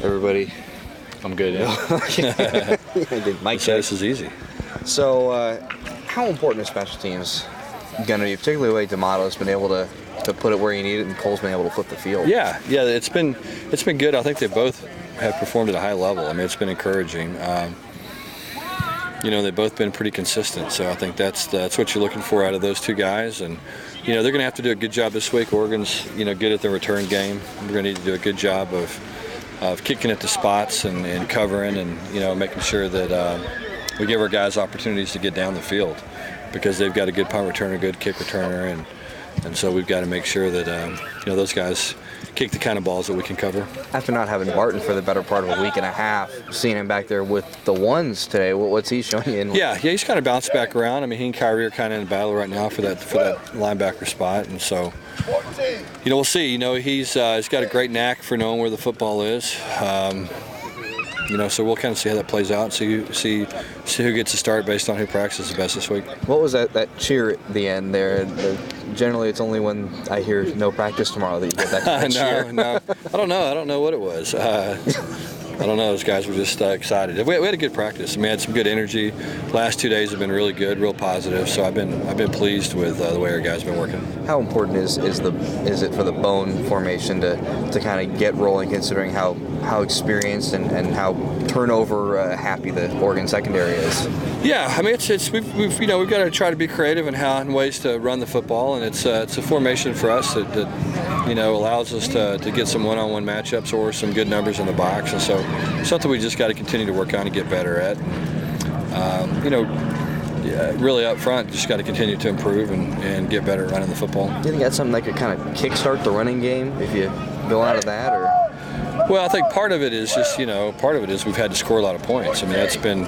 Everybody? I'm good, yeah. Mike said this is easy. So, how important is special teams going to be, particularly the way D'Amato's been able to put it where you need it and Cole's been able to flip the field? Yeah, it's been good. I think they both have performed at a high level. I mean, it's been encouraging. They've both been pretty consistent, so I think that's what you're looking for out of those two guys. And they're going to have to do a good job this week. Oregon's good at the return game. We're going to need to do a good job of kicking at the spots and covering and making sure that we give our guys opportunities to get down the field, because they've got a good punt returner, good kick returner, and so we've got to make sure that those guys kick the kind of balls that we can cover. After not having Barton for the better part of a week and a half, seeing him back there with the ones today, what's he showing you? Yeah, he's kind of bounced back around. I mean, he and Kyrie are kind of in a battle right now for that linebacker spot, and so we'll see. He's got a great knack for knowing where the football is. So we'll kind of see how that plays out. See who gets to start based on who practices the best this week. What was that cheer at the end there? Generally, it's only when I hear no practice tomorrow that you get that cheer. No. I don't know what it was. I don't know. Those guys were just excited. We had a good practice. I mean, had some good energy. Last 2 days have been really good, real positive. So I've been pleased with the way our guys have been working. How important is it for the bone formation to kind of get rolling, considering how experienced and how turnover happy the Oregon secondary is? Yeah, I mean we've got to try to be creative in ways to run the football, and it's a formation for us that allows us to get some one-on-one matchups or some good numbers in the box, and so something we just got to continue to work on and get better at. Really up front, just got to continue to improve and get better at running the football. Do you think that's something that could kind of kickstart the running game if you go out of that, or? Well, I think part of it is just we've had to score a lot of points. I mean, that's been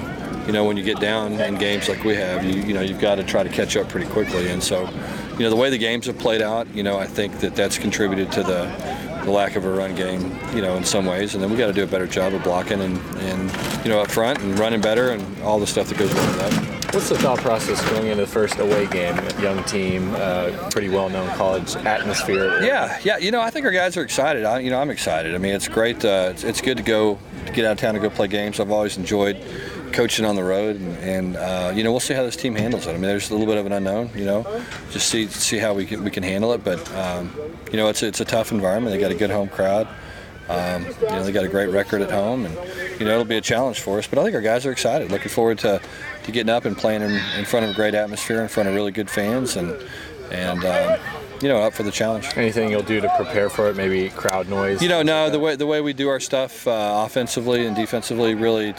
when you get down in games like we have, you've got to try to catch up pretty quickly, and so the way the games have played out, I think that's contributed to the lack of a run game, in some ways, and then we got to do a better job of blocking and up front and running better and all the stuff that goes with that. What's the thought process going into the first away game? Young team, pretty well-known college atmosphere. Yeah. I think our guys are excited. I'm excited. I mean, it's great. It's good to get out of town and go play games. I've always enjoyed coaching on the road, and we'll see how this team handles it. I mean, there's a little bit of an unknown. Just see how we can handle it. But it's a tough environment. They got a good home crowd. They got a great record at home, and it'll be a challenge for us. But I think our guys are excited. Looking forward to getting up and playing in front of a great atmosphere, in front of really good fans, and up for the challenge. Anything you'll do to prepare for it? Maybe crowd noise? No. The way we do our stuff offensively and defensively, really,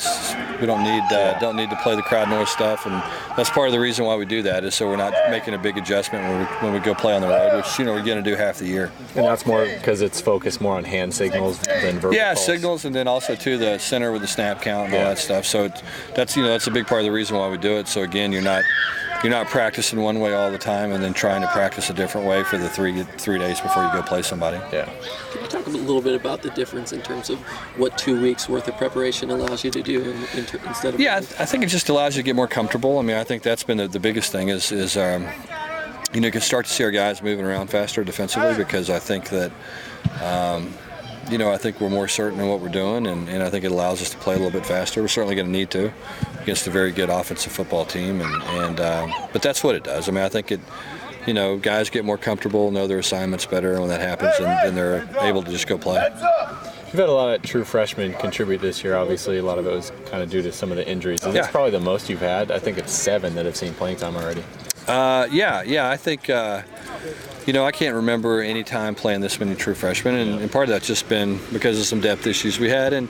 we don't need to play the crowd noise stuff, and that's part of the reason why we do that, is so we're not making a big adjustment when we go play on the road, which we're going to do half the year. And that's more because it's focused more on hand signals than verbal. Yeah, calls. Signals, and then also to the center with the snap count and all that stuff. So that's a big part of the reason why we do it. So again, you're not practicing one way all the time and then trying to practice a different way for the three days before you go play somebody. Yeah. Can you talk a little bit about the difference in terms of what 2 weeks worth of preparation allows you to do instead of? Yeah, I think it just allows you to get more comfortable. I mean, I think that's been the biggest thing is you can start to see our guys moving around faster defensively, because I think that I think we're more certain in what we're doing, and I think it allows us to play a little bit faster. We're certainly going to need to against a very good offensive football team, but that's what it does. I mean, I think it, guys get more comfortable, know their assignments better, and when that happens, then they're able to just go play. You've had a lot of true freshmen contribute this year. Obviously, a lot of it was kind of due to some of the injuries. Is this probably the most you've had? I think it's 7 that have seen playing time already. I think, I can't remember any time playing this many true freshmen, and part of that's just been because of some depth issues we had. And,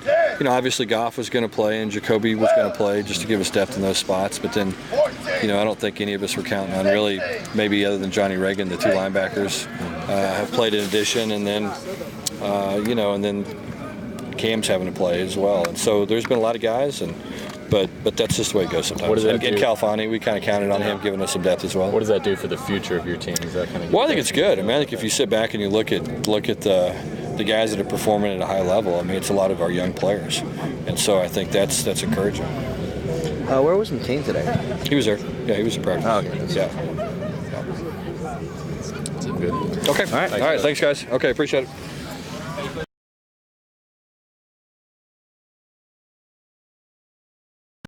obviously Goff was going to play and Jacoby was going to play just to give us depth in those spots. But then, I don't think any of us were counting on really, maybe other than Johnny Reagan, the 2 linebackers have played in addition. And then, and then Cam's having to play as well. And so there's been a lot of guys, but that's just the way it goes sometimes. What does that do? Calfani, we kind of counted on him giving us some depth as well. What does that do for the future of your team? Is that kind of I think it's good. I mean, I think if you sit back and you look at the guys that are performing at a high level, I mean, it's a lot of our young players, and so I think that's encouraging. Where was McCain today? He was there. Yeah, he was in practice. Oh, okay. Yeah. Good. Okay. All right. Thanks, guys. Okay, appreciate it.